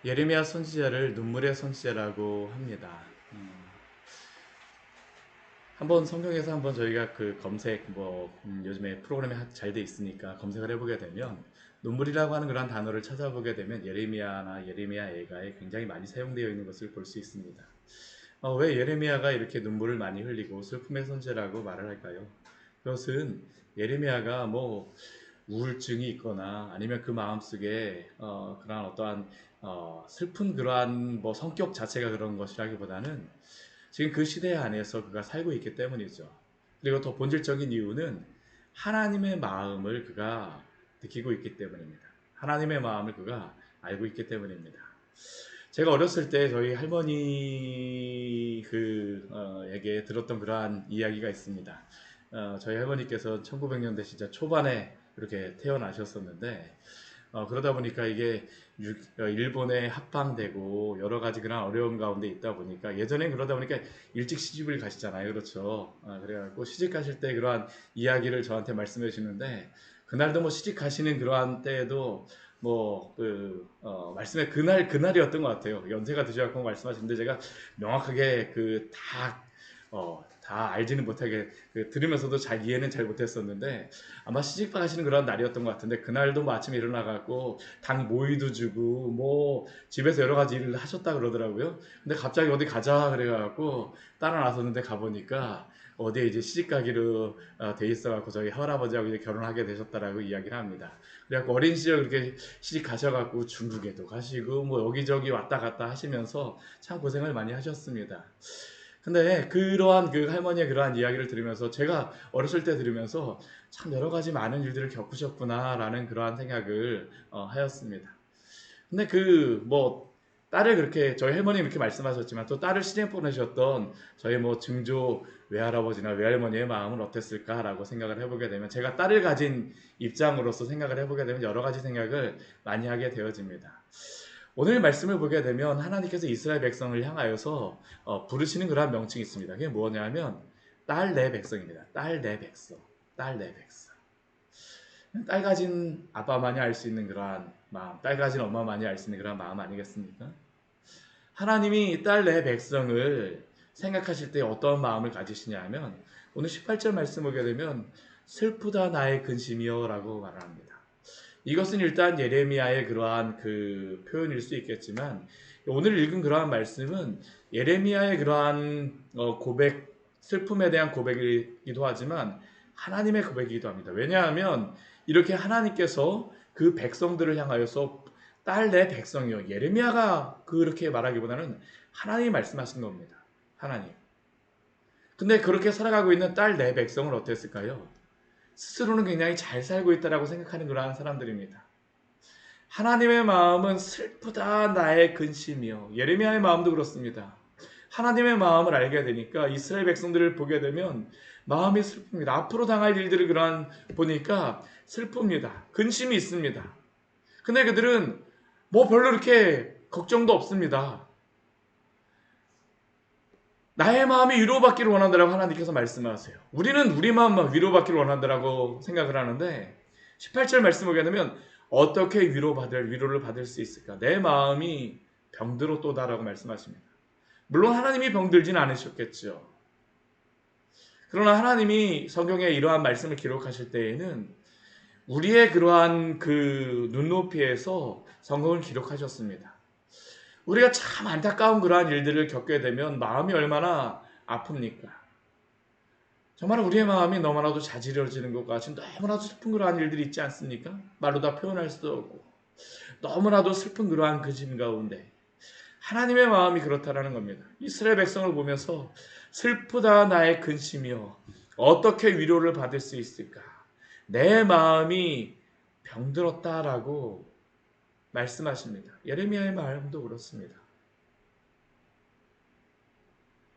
예레미야 선지자를 눈물의 선지자라고 합니다. 한번 성경에서 한번 저희가 그 검색 요즘에 프로그램이 잘 돼 있으니까 검색을 해보게 되면 눈물이라고 하는 그런 단어를 찾아보게 되면 예레미야나 예레미야 애가에 굉장히 많이 사용되어 있는 것을 볼 수 있습니다. 왜 예레미야가 이렇게 눈물을 많이 흘리고 슬픔의 선지자라고 말을 할까요? 그것은 예레미야가 뭐 우울증이 있거나 아니면 그 마음속에 그러한 어떠한 슬픈 그러한 뭐 성격 자체가 그런 것이라기보다는 지금 그 시대 안에서 그가 살고 있기 때문이죠. 그리고 더 본질적인 이유는 하나님의 마음을 그가 느끼고 있기 때문입니다. 하나님의 마음을 그가 알고 있기 때문입니다. 제가 어렸을 때 저희 할머니 에게 들었던 그러한 이야기가 있습니다. 저희 할머니께서 1900년대 진짜 초반에 이렇게 태어나셨었는데 그러다 보니까 이게 일본에 합방되고 여러 가지 그런 어려움 가운데 있다 보니까 예전엔 그러다 보니까 일찍 시집을 가시잖아요. 그렇죠. 그래갖고 시집 가실 때 그러한 이야기를 저한테 말씀해 주시는데 그날도 뭐 시집 가시는 그러한 때에도 말씀에 그날이었던 것 같아요. 연세가 드셔갖고 말씀하시는데 제가 명확하게 다 알지는 못하게 들으면서도 잘 이해는 잘 못했었는데 아마 시집 가시는 그런 날이었던 것 같은데 그날도 뭐 아침에 일어나갖고 당 모이도 주고 뭐 집에서 여러 가지 일을 하셨다 그러더라고요. 근데 갑자기 어디 가자 그래갖고 따라 나섰는데 가보니까 어디에 이제 시집 가기로 돼 있어갖고 저희 할아버지하고 이제 결혼하게 되셨다라고 이야기를 합니다. 그래갖고 어린 시절 그렇게 시집 가셔갖고 중국에도 가시고 뭐 여기저기 왔다 갔다 하시면서 참 고생을 많이 하셨습니다. 근데 그러한 그 할머니의 그러한 이야기를 들으면서 제가 어렸을 때 들으면서 참 여러 가지 많은 일들을 겪으셨구나라는 그러한 생각을 하였습니다. 근데 딸을 그렇게 저희 할머니 이렇게 말씀하셨지만 또 딸을 시집 보내셨던 저희 뭐 증조 외할아버지나 외할머니의 마음은 어땠을까라고 생각을 해보게 되면 제가 딸을 가진 입장으로서 생각을 해보게 되면 여러 가지 생각을 많이 하게 되어집니다. 오늘 말씀을 보게 되면 하나님께서 이스라엘 백성을 향하여서 부르시는 그러한 명칭이 있습니다. 그게 뭐냐면 딸 내 백성입니다. 딸 내 백성, 딸 내 백성. 딸 가진 아빠만이 알 수 있는 그러한 마음, 딸 가진 엄마만이 알 수 있는 그러한 마음 아니겠습니까? 하나님이 딸 내 백성을 생각하실 때 어떤 마음을 가지시냐 하면 오늘 18절 말씀 보게 되면 슬프다 나의 근심이여 라고 말합니다. 이것은 일단 예레미야의 그러한 그 표현일 수 있겠지만 오늘 읽은 그러한 말씀은 예레미야의 그러한 고백, 슬픔에 대한 고백이기도 하지만 하나님의 고백이기도 합니다. 왜냐하면 이렇게 하나님께서 그 백성들을 향하여서 딸 내 백성이요. 예레미야가 그렇게 말하기보다는 하나님이 말씀하신 겁니다. 하나님. 근데 그렇게 살아가고 있는 딸 내 백성은 어땠을까요? 스스로는 굉장히 잘 살고 있다라고 생각하는 그러한 사람들입니다. 하나님의 마음은 슬프다 나의 근심이요. 예레미야의 마음도 그렇습니다. 하나님의 마음을 알게 되니까 이스라엘 백성들을 보게 되면 마음이 슬픕니다. 앞으로 당할 일들을 보니까 슬픕니다. 근심이 있습니다. 근데 그들은 뭐 별로 이렇게 걱정도 없습니다. 나의 마음이 위로받기를 원한다라고 하나님께서 말씀하세요. 우리는 우리 마음만 위로받기를 원한다라고 생각을 하는데 18절 말씀 보게 되면 어떻게 위로를 받을 수 있을까? 내 마음이 병들었도다라고 말씀하십니다. 물론 하나님이 병들진 않으셨겠죠. 그러나 하나님이 성경에 이러한 말씀을 기록하실 때에는 우리의 그러한 그 눈높이에서 성경을 기록하셨습니다. 우리가 참 안타까운 그러한 일들을 겪게 되면 마음이 얼마나 아픕니까? 정말 우리의 마음이 너무나도 자지러지는 것 같이 너무나도 슬픈 그러한 일들이 있지 않습니까? 말로 다 표현할 수도 없고 너무나도 슬픈 그러한 그 짐 가운데 하나님의 마음이 그렇다라는 겁니다. 이스라엘 백성을 보면서 슬프다 나의 근심이여 어떻게 위로를 받을 수 있을까? 내 마음이 병들었다라고 말씀하십니다. 예레미야의 마음도 그렇습니다.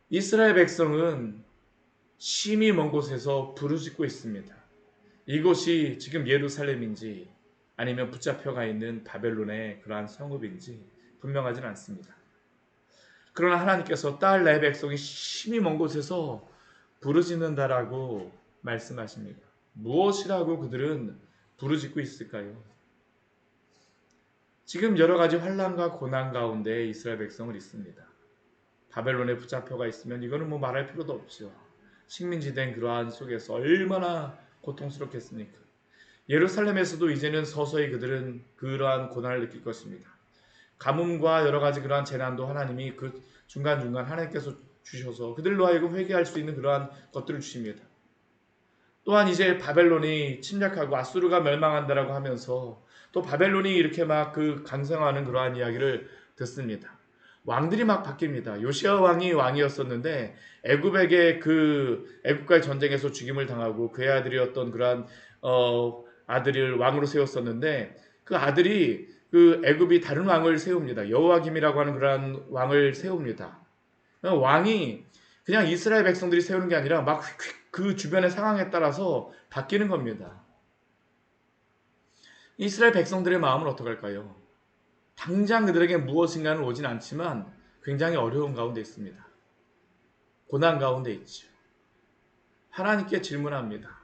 이스라엘 백성은 심히 먼 곳에서 부르짖고 있습니다. 이곳이 지금 예루살렘인지 아니면 붙잡혀가 있는 바벨론의 그러한 성읍인지 분명하지는 않습니다. 그러나 하나님께서 딸 내 백성이 심히 먼 곳에서 부르짖는다라고 말씀하십니다. 무엇이라고 그들은 부르짖고 있을까요? 지금 여러 가지 환난과 고난 가운데 이스라엘 백성을 있습니다. 바벨론에 붙잡혀가 있으면 이거는 뭐 말할 필요도 없죠. 식민지된 그러한 속에서 얼마나 고통스럽겠습니까? 예루살렘에서도 이제는 서서히 그들은 그러한 고난을 느낄 것입니다. 가뭄과 여러 가지 그러한 재난도 하나님이 그 중간중간 하나님께서 주셔서 그들로 하여금 회개할 수 있는 그러한 것들을 주십니다. 또한 이제 바벨론이 침략하고 아수르가 멸망한다라고 하면서 또 바벨론이 이렇게 막 그 강성하는 그러한 이야기를 듣습니다. 왕들이 막 바뀝니다. 요시야 왕이 왕이었었는데 애굽에게 그 애굽과의 전쟁에서 죽임을 당하고 그의 아들이었던 그러한 아들을 왕으로 세웠었는데 그 아들이 그 애굽이 다른 왕을 세웁니다. 여호와김이라고 하는 그러한 왕을 세웁니다. 왕이 그냥 이스라엘 백성들이 세우는 게 아니라 막 그 주변의 상황에 따라서 바뀌는 겁니다. 이스라엘 백성들의 마음은 어떡할까요? 당장 그들에게 무엇인가는 오진 않지만 굉장히 어려운 가운데 있습니다. 고난 가운데 있죠. 하나님께 질문합니다.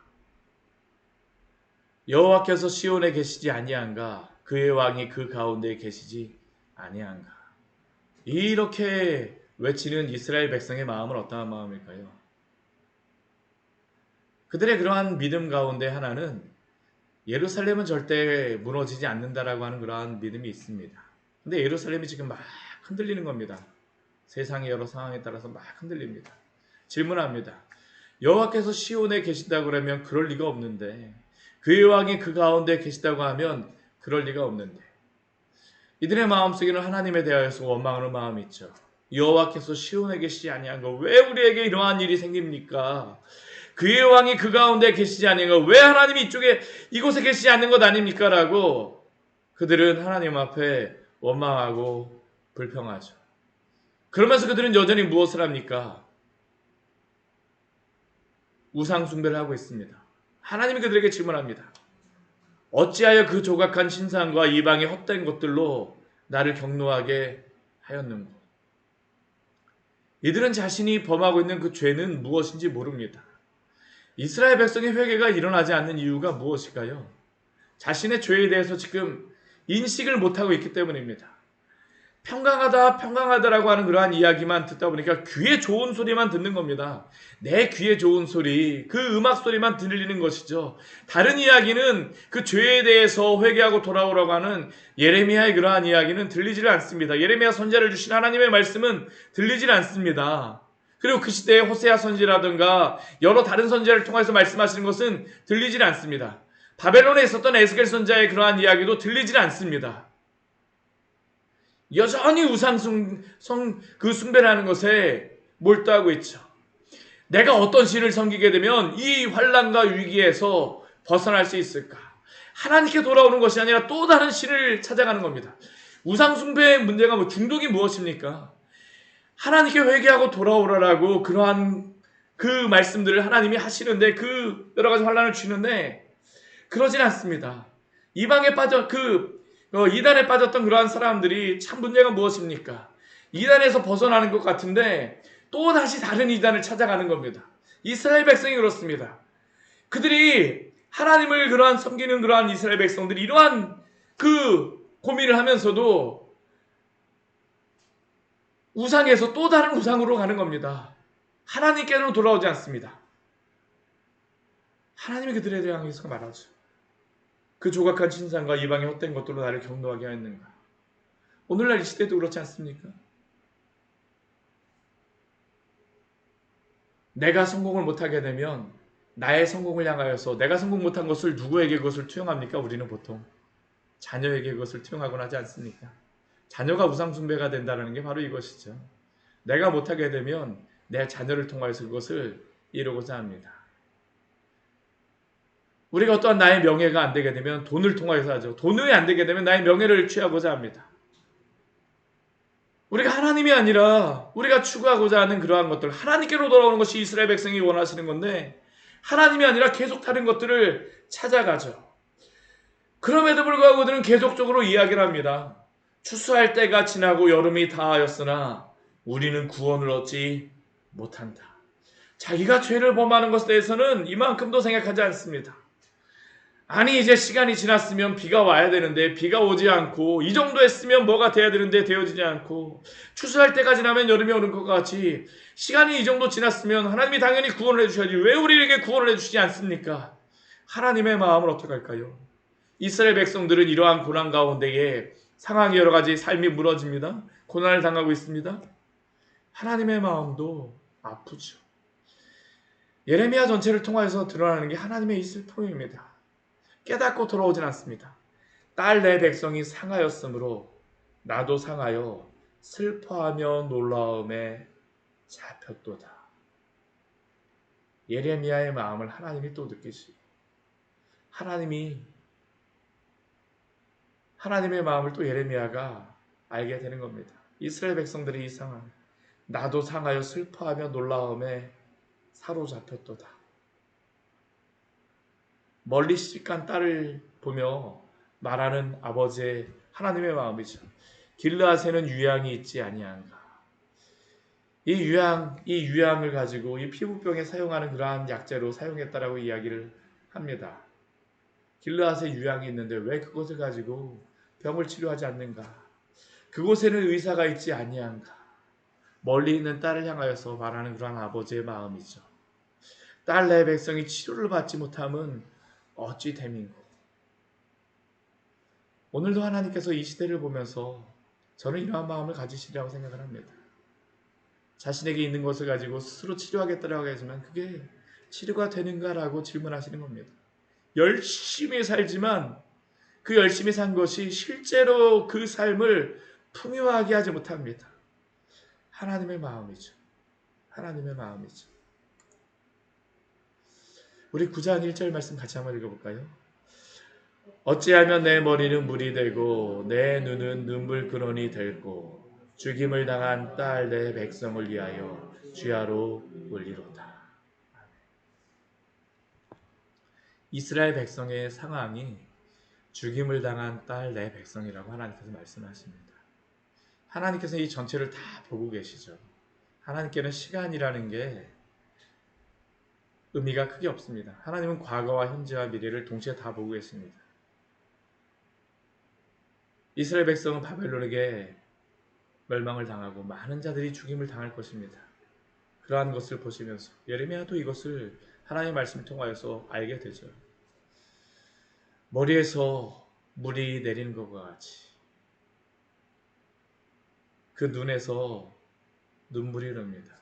여호와께서 시온에 계시지 아니한가? 그의 왕이 그 가운데 계시지 아니한가? 이렇게 외치는 이스라엘 백성의 마음은 어떠한 마음일까요? 그들의 그러한 믿음 가운데 하나는 예루살렘은 절대 무너지지 않는다라고 하는 그러한 믿음이 있습니다. 근데 예루살렘이 지금 막 흔들리는 겁니다. 세상의 여러 상황에 따라서 막 흔들립니다. 질문합니다. 여호와께서 시온에 계신다고 그러면 그럴 리가 없는데, 그의 왕이 그 가운데 계시다고 하면 그럴 리가 없는데, 이들의 마음속에는 하나님에 대하여서 원망하는 마음이 있죠. 여호와께서 시온에 계시지 아니한 거 왜 우리에게 이러한 일이 생깁니까? 그의 왕이 그 가운데 계시지 아니한가? 왜 하나님이 이곳에 계시지 않는 것 아닙니까? 라고 그들은 하나님 앞에 원망하고 불평하죠. 그러면서 그들은 여전히 무엇을 합니까? 우상 숭배를 하고 있습니다. 하나님이 그들에게 질문합니다. 어찌하여 그 조각한 신상과 이방의 헛된 것들로 나를 경노하게 하였는고? 이들은 자신이 범하고 있는 그 죄는 무엇인지 모릅니다. 이스라엘 백성의 회개가 일어나지 않는 이유가 무엇일까요? 자신의 죄에 대해서 지금 인식을 못하고 있기 때문입니다. 평강하다라고 하는 그러한 이야기만 듣다 보니까 귀에 좋은 소리만 듣는 겁니다. 내 귀에 좋은 소리, 그 음악 소리만 들리는 것이죠. 다른 이야기는 그 죄에 대해서 회개하고 돌아오라고 하는 예레미야의 그러한 이야기는 들리지를 않습니다. 예레미야 선지자를 주신 하나님의 말씀은 들리질 않습니다. 그리고 그 시대에 호세아 선지라든가 여러 다른 선지자를 통해서 말씀하시는 것은 들리질 않습니다. 바벨론에 있었던 에스겔 선지자의 그러한 이야기도 들리질 않습니다. 여전히 우상 숭배를 하는 것에 몰두하고 있죠. 내가 어떤 신을 섬기게 되면 이 환난과 위기에서 벗어날 수 있을까? 하나님께 돌아오는 것이 아니라 또 다른 신을 찾아가는 겁니다. 우상 숭배의 문제가 중독이 무엇입니까? 하나님께 회개하고 돌아오라라고 그러한 그 말씀들을 하나님이 하시는데 그 여러 가지 환난을 주시는데 그러진 않습니다. 이방에 빠져 이단에 빠졌던 그러한 사람들이 참 문제가 무엇입니까? 이단에서 벗어나는 것 같은데 또 다시 다른 이단을 찾아가는 겁니다. 이스라엘 백성이 그렇습니다. 그들이 하나님을 그러한 섬기는 그러한 이스라엘 백성들이 이러한 그 고민을 하면서도 우상에서 또 다른 우상으로 가는 겁니다. 하나님께로 돌아오지 않습니다. 하나님이 그들에 대해서 말하죠. 그 조각한 신상과 이방의 헛된 것들로 나를 경노하게 하였는가? 오늘날 이 시대도 그렇지 않습니까? 내가 성공을 못하게 되면 나의 성공을 향하여서 내가 성공 못한 것을 누구에게 그것을 투영합니까? 우리는 보통 자녀에게 그것을 투영하곤 하지 않습니까? 자녀가 우상숭배가 된다는 게 바로 이것이죠. 내가 못하게 되면 내 자녀를 통하여서 그것을 이루고자 합니다. 우리가 어떠한 나의 명예가 안 되게 되면 돈을 통하여서 하죠. 돈이 안 되게 되면 나의 명예를 취하고자 합니다. 우리가 하나님이 아니라 우리가 추구하고자 하는 그러한 것들, 하나님께로 돌아오는 것이 이스라엘 백성이 원하시는 건데 하나님이 아니라 계속 다른 것들을 찾아가죠. 그럼에도 불구하고 그들은 계속적으로 이야기를 합니다. 추수할 때가 지나고 여름이 다하였으나 우리는 구원을 얻지 못한다. 자기가 죄를 범하는 것에 대해서는 이만큼도 생각하지 않습니다. 아니 이제 시간이 지났으면 비가 와야 되는데 비가 오지 않고, 이 정도 했으면 뭐가 돼야 되는데 되어지지 않고, 추수할 때가 지나면 여름이 오는 것 같이 시간이 이 정도 지났으면 하나님이 당연히 구원을 해주셔야지 왜 우리에게 구원을 해주시지 않습니까? 하나님의 마음을 어떻게 할까요? 이스라엘 백성들은 이러한 고난 가운데에 상황이 여러 가지, 삶이 무너집니다. 고난을 당하고 있습니다. 하나님의 마음도 아프죠. 예레미야 전체를 통해서 드러나는 게 하나님의 이 슬픔입니다. 깨닫고 돌아오진 않습니다. 딸 내 백성이 상하였으므로 나도 상하여 슬퍼하며 놀라움에 잡혔도다. 예레미야의 마음을 하나님이 또 느끼시. 하나님의 마음을 또 예레미야가 알게 되는 겁니다. 이스라엘 백성들이 이 상황, 나도 상하여 슬퍼하며 놀라움에 사로잡혔도다. 멀리 시집간 딸을 보며 말하는 아버지의 하나님의 마음이죠. 길르앗에는 유향이 있지 아니한가. 이 유향을 가지고 이 피부병에 사용하는 그러한 약재로 사용했다라고 이야기를 합니다. 길르앗에 유향이 있는데 왜 그것을 가지고 병을 치료하지 않는가? 그곳에는 의사가 있지 아니한가? 멀리 있는 딸을 향하여서 말하는 그러한 아버지의 마음이죠. 딸 내 백성이 치료를 받지 못함은 어찌 됨인고. 오늘도 하나님께서 이 시대를 보면서 저는 이러한 마음을 가지시리라고 생각을 합니다. 자신에게 있는 것을 가지고 스스로 치료하겠다라고 하지만 그게 치료가 되는가라고 질문하시는 겁니다. 열심히 살지만 그 열심히 산 것이 실제로 그 삶을 풍요하게 하지 못합니다. 하나님의 마음이죠. 하나님의 마음이죠. 우리 9장 1절 말씀 같이 한번 읽어볼까요? 어찌하면 내 머리는 물이 되고 내 눈은 눈물 근원이 될고 죽임을 당한 딸 내 백성을 위하여 주야로 울리로다. 이스라엘 백성의 상황이 죽임을 당한 딸 내 백성이라고 하나님께서 말씀하십니다. 하나님께서 이 전체를 다 보고 계시죠. 하나님께는 시간이라는 게 의미가 크게 없습니다. 하나님은 과거와 현재와 미래를 동시에 다 보고 계십니다. 이스라엘 백성은 바벨론에게 멸망을 당하고 많은 자들이 죽임을 당할 것입니다. 그러한 것을 보시면서 예레미야도 이것을 하나님의 말씀을 통하여서 알게 되죠. 머리에서 물이 내리는 것과 같이 그 눈에서 눈물이 흐릅니다.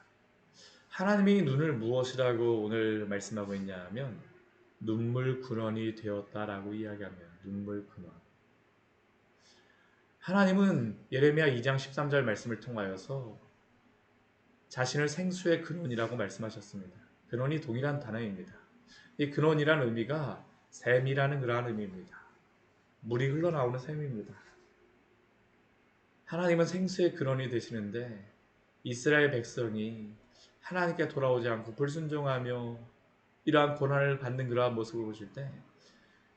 하나님이 눈을 무엇이라고 오늘 말씀하고 있냐면 눈물 근원이 되었다라고 이야기합니다. 눈물 근원. 하나님은 예레미야 2장 13절 말씀을 통하여서 자신을 생수의 근원이라고 말씀하셨습니다. 근원이 동일한 단어입니다. 이 근원이라는 의미가 샘이라는 그러한 의미입니다. 물이 흘러나오는 샘입니다. 하나님은 생수의 근원이 되시는데 이스라엘 백성이 하나님께 돌아오지 않고 불순종하며 이러한 고난을 받는 그러한 모습을 보실 때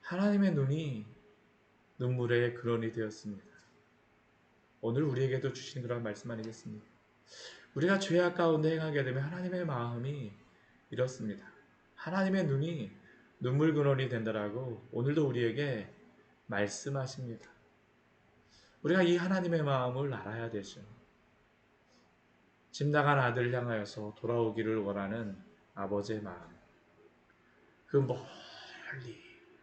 하나님의 눈이 눈물의 근원이 되었습니다. 오늘 우리에게도 주신 그런 말씀 아니겠습니까? 우리가 죄악 가운데 행하게 되면 하나님의 마음이 이렇습니다. 하나님의 눈이 눈물 근원이 된다라고 오늘도 우리에게 말씀하십니다. 우리가 이 하나님의 마음을 알아야 되죠. 집 나간 아들을 향하여서 돌아오기를 원하는 아버지의 마음. 그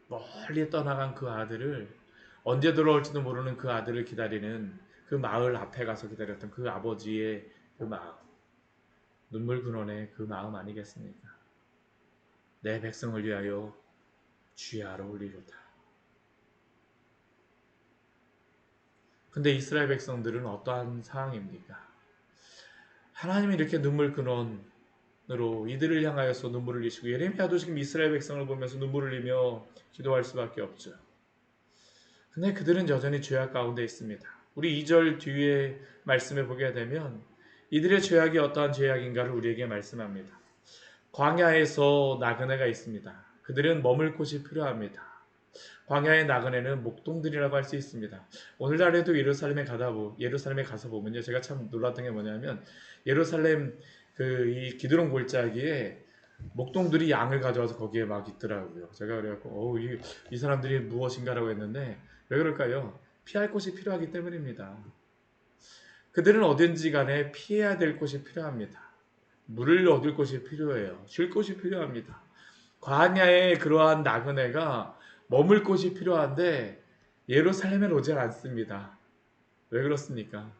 멀리 떠나간 그 아들을 언제 돌아올지도 모르는 그 아들을 기다리는 그 마을 앞에 가서 기다렸던 그 아버지의 그 마음. 눈물 근원의 그 마음 아니겠습니까? 내 백성을 위하여 주야로 울리로다. 근데 이스라엘 백성들은 어떠한 상황입니까? 하나님이 이렇게 눈물 근원으로 이들을 향하여서 눈물을 흘리시고 예레미야도 지금 이스라엘 백성을 보면서 눈물을 흘리며 기도할 수밖에 없죠. 근데 그들은 여전히 죄악 가운데 있습니다. 우리 2절 뒤에 말씀을 보게 되면 이들의 죄악이 어떠한 죄악인가를 우리에게 말씀합니다. 광야에서 나그네가 있습니다. 그들은 머물 곳이 필요합니다. 광야의 나그네는 목동들이라고 할 수 있습니다. 오늘날에도 예루살렘에 가서 보면요, 제가 참 놀랐던 게 뭐냐면 예루살렘 이 기드론 골짜기에 목동들이 양을 가져와서 거기에 막 있더라고요. 제가 그래갖고 이 사람들이 무엇인가라고 했는데 왜 그럴까요? 피할 곳이 필요하기 때문입니다. 그들은 어딘지 간에 피해야 될 곳이 필요합니다. 물을 얻을 곳이 필요해요. 쉴 곳이 필요합니다. 광야에 그러한 나그네가 머물 곳이 필요한데 예루살렘에 오지 않습니다. 왜 그렇습니까?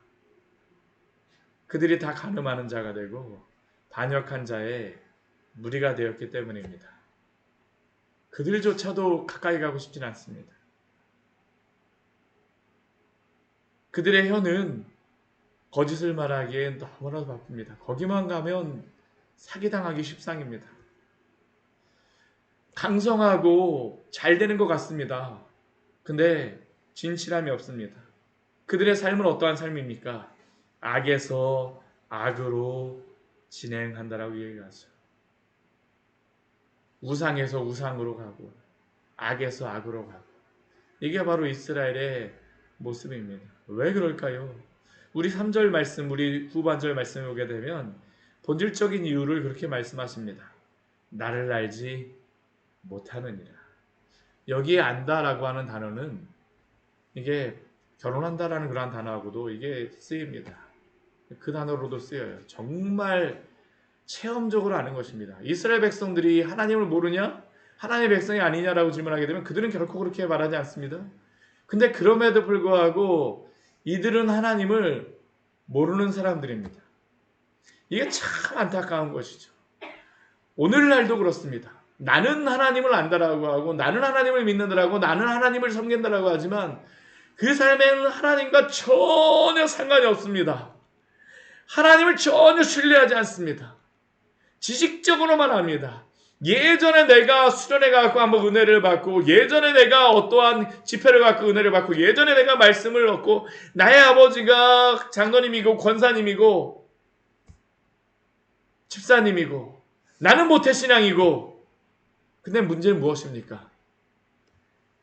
그들이 다 가늠하는 자가 되고 반역한 자의 무리가 되었기 때문입니다. 그들조차도 가까이 가고 싶진 않습니다. 그들의 혀는 거짓을 말하기에 너무나도 바쁩니다. 거기만 가면 사기당하기 십상입니다. 강성하고 잘 되는 것 같습니다. 근데 진실함이 없습니다. 그들의 삶은 어떠한 삶입니까? 악에서 악으로 진행한다라고 얘기하죠. 우상에서 우상으로 가고 악에서 악으로 가고 이게 바로 이스라엘의 모습입니다. 왜 그럴까요? 우리 3절 말씀, 우리 후반절 말씀에 오게 되면 본질적인 이유를 그렇게 말씀하십니다. 나를 알지 못하느니라. 여기에 안다라고 하는 단어는 이게 결혼한다라는 그런 단어하고도 이게 쓰입니다. 그 단어로도 쓰여요. 정말 체험적으로 아는 것입니다. 이스라엘 백성들이 하나님을 모르냐? 하나님의 백성이 아니냐라고 질문하게 되면 그들은 결코 그렇게 말하지 않습니다. 근데 그럼에도 불구하고 이들은 하나님을 모르는 사람들입니다. 이게 참 안타까운 것이죠. 오늘날도 그렇습니다. 나는 하나님을 안다라고 하고 나는 하나님을 믿는다라고 나는 하나님을 섬긴다라고 하지만 그 삶에는 하나님과 전혀 상관이 없습니다. 하나님을 전혀 신뢰하지 않습니다. 지식적으로만 합니다. 예전에 내가 수련회 갖고 한번 은혜를 받고 예전에 내가 어떠한 집회를 갖고 은혜를 받고 예전에 내가 말씀을 얻고 나의 아버지가 장로님이고 권사님이고 집사님이고 나는 모태신앙이고 근데 문제는 무엇입니까?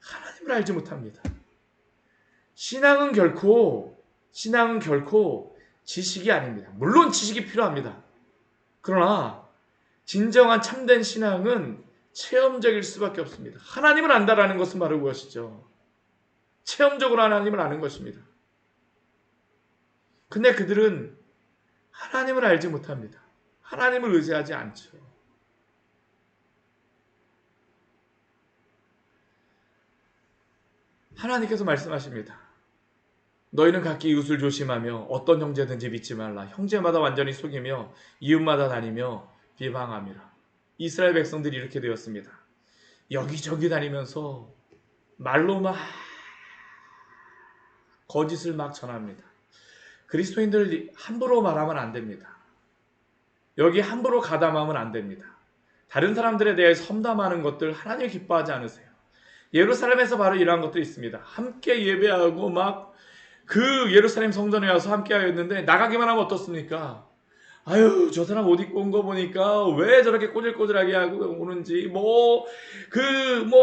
하나님을 알지 못합니다. 신앙은 결코 지식이 아닙니다. 물론 지식이 필요합니다. 그러나 진정한 참된 신앙은 체험적일 수밖에 없습니다. 하나님을 안다라는 것은 바로 그것이죠. 체험적으로 하나님을 아는 것입니다. 근데 그들은 하나님을 알지 못합니다. 하나님을 의지하지 않죠. 하나님께서 말씀하십니다. 너희는 각기 이웃을 조심하며 어떤 형제든지 믿지 말라. 형제마다 완전히 속이며 이웃마다 다니며 비방함이라. 이스라엘 백성들이 이렇게 되었습니다. 여기저기 다니면서 말로 막 거짓을 막 전합니다. 그리스도인들 함부로 말하면 안 됩니다. 여기 함부로 가담하면 안 됩니다. 다른 사람들에 대해 험담하는 것들 하나님 기뻐하지 않으세요. 예루살렘에서 바로 이러한 것도 있습니다. 함께 예배하고 막 그 예루살렘 성전에 와서 함께 하였는데 나가기만 하면 어떻습니까? 아유 저 사람 옷 입고 온 거 보니까 왜 저렇게 꼬질꼬질하게 하고 오는지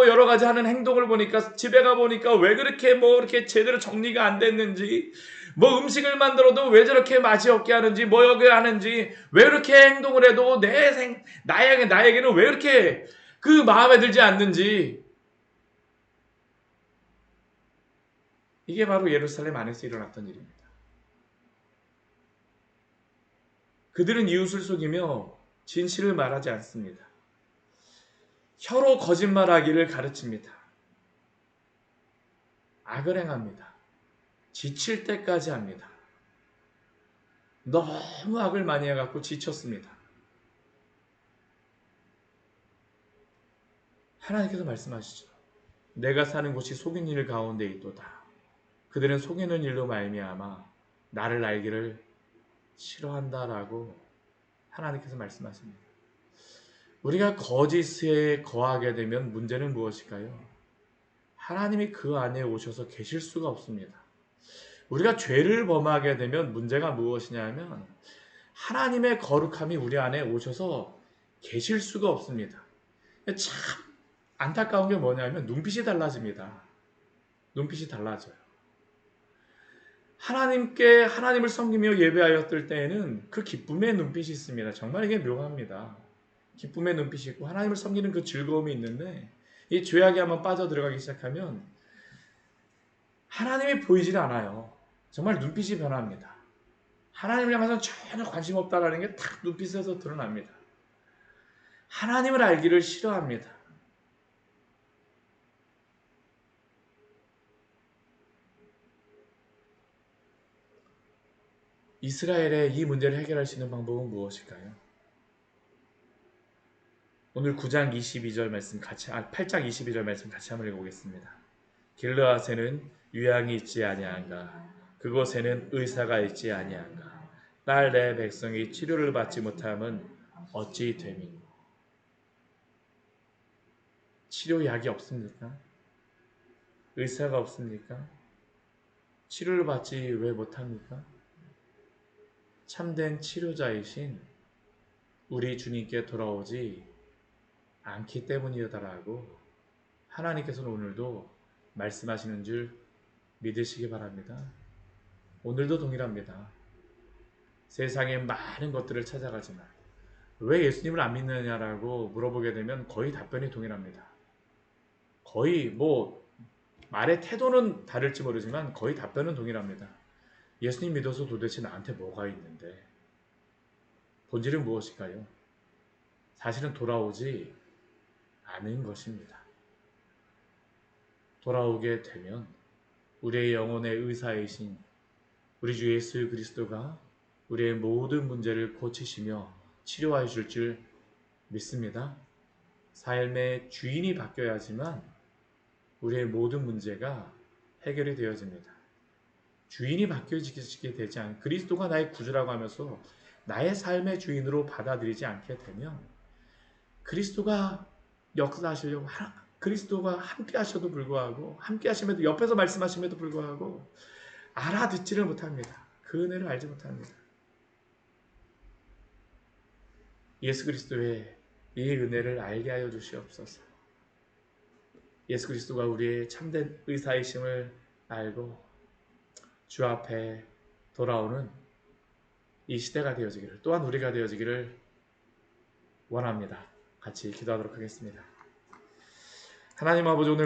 여러 가지 하는 행동을 보니까 집에 가 보니까 왜 그렇게 이렇게 제대로 정리가 안 됐는지 음식을 만들어도 왜 저렇게 맛이 없게 하는지 여기 하는지 왜 이렇게 행동을 해도 나에게는 왜 이렇게 그 마음에 들지 않는지 이게 바로 예루살렘 안에서 일어났던 일입니다. 그들은 이웃을 속이며 진실을 말하지 않습니다. 혀로 거짓말하기를 가르칩니다. 악을 행합니다. 지칠 때까지 합니다. 너무 악을 많이 해갖고 지쳤습니다. 하나님께서 말씀하시죠. 내가 사는 곳이 속인 일 가운데 있도다. 그들은 속이는 일로 말미암아 나를 알기를 싫어한다라고 하나님께서 말씀하십니다. 우리가 거짓에 거하게 되면 문제는 무엇일까요? 하나님이 그 안에 오셔서 계실 수가 없습니다. 우리가 죄를 범하게 되면 문제가 무엇이냐면 하나님의 거룩함이 우리 안에 오셔서 계실 수가 없습니다. 참 안타까운 게 뭐냐면 눈빛이 달라집니다. 눈빛이 달라져요. 하나님을 섬기며 예배하였을 때에는 그 기쁨의 눈빛이 있습니다. 정말 이게 묘합니다. 기쁨의 눈빛이 있고 하나님을 섬기는 그 즐거움이 있는데 이 죄악에 한번 빠져들어가기 시작하면 하나님이 보이질 않아요. 정말 눈빛이 변합니다. 하나님을 향해서 전혀 관심 없다라는 게 딱 눈빛에서 드러납니다. 하나님을 알기를 싫어합니다. 이스라엘의 이 문제를 해결할 수 있는 방법은 무엇일까요? 오늘 9장 22절 말씀 같이 8장 22절 말씀 같이 한번 읽어보겠습니다. 길르앗에는 유향이 있지 아니한가? 그곳에는 의사가 있지 아니한가? 딸 내 백성이 치료를 받지 못함은 어찌 됨이고? 치료약이 없습니까? 의사가 없습니까? 치료를 받지 왜 못합니까? 참된 치료자이신 우리 주님께 돌아오지 않기 때문이다라고 하나님께서는 오늘도 말씀하시는 줄 믿으시기 바랍니다. 오늘도 동일합니다. 세상에 많은 것들을 찾아가지만 왜 예수님을 안 믿느냐라고 물어보게 되면 거의 답변이 동일합니다. 거의 말의 태도는 다를지 모르지만 거의 답변은 동일합니다. 예수님 믿어서 도대체 나한테 뭐가 있는데? 본질은 무엇일까요? 사실은 돌아오지 않은 것입니다. 돌아오게 되면 우리의 영혼의 의사이신 우리 주 예수 그리스도가 우리의 모든 문제를 고치시며 치료해 줄 줄 믿습니다. 삶의 주인이 바뀌어야지만 우리의 모든 문제가 해결이 되어집니다. 주인이 바뀌어지게 되지 않으면 그리스도가 나의 구주라고 하면서 나의 삶의 주인으로 받아들이지 않게 되면 그리스도가 역사하시려고 그리스도가 함께 하셔도 불구하고 함께 하심에도 옆에서 말씀하심에도 불구하고 알아듣지를 못합니다. 그 은혜를 알지 못합니다. 예수 그리스도의 이 은혜를 알게 하여 주시옵소서. 예수 그리스도가 우리의 참된 의사이심을 알고 주 앞에 돌아오는 이 시대가 되어지기를 또한 우리가 되어지기를 원합니다. 같이 기도하도록 하겠습니다. 하나님 아버지 오늘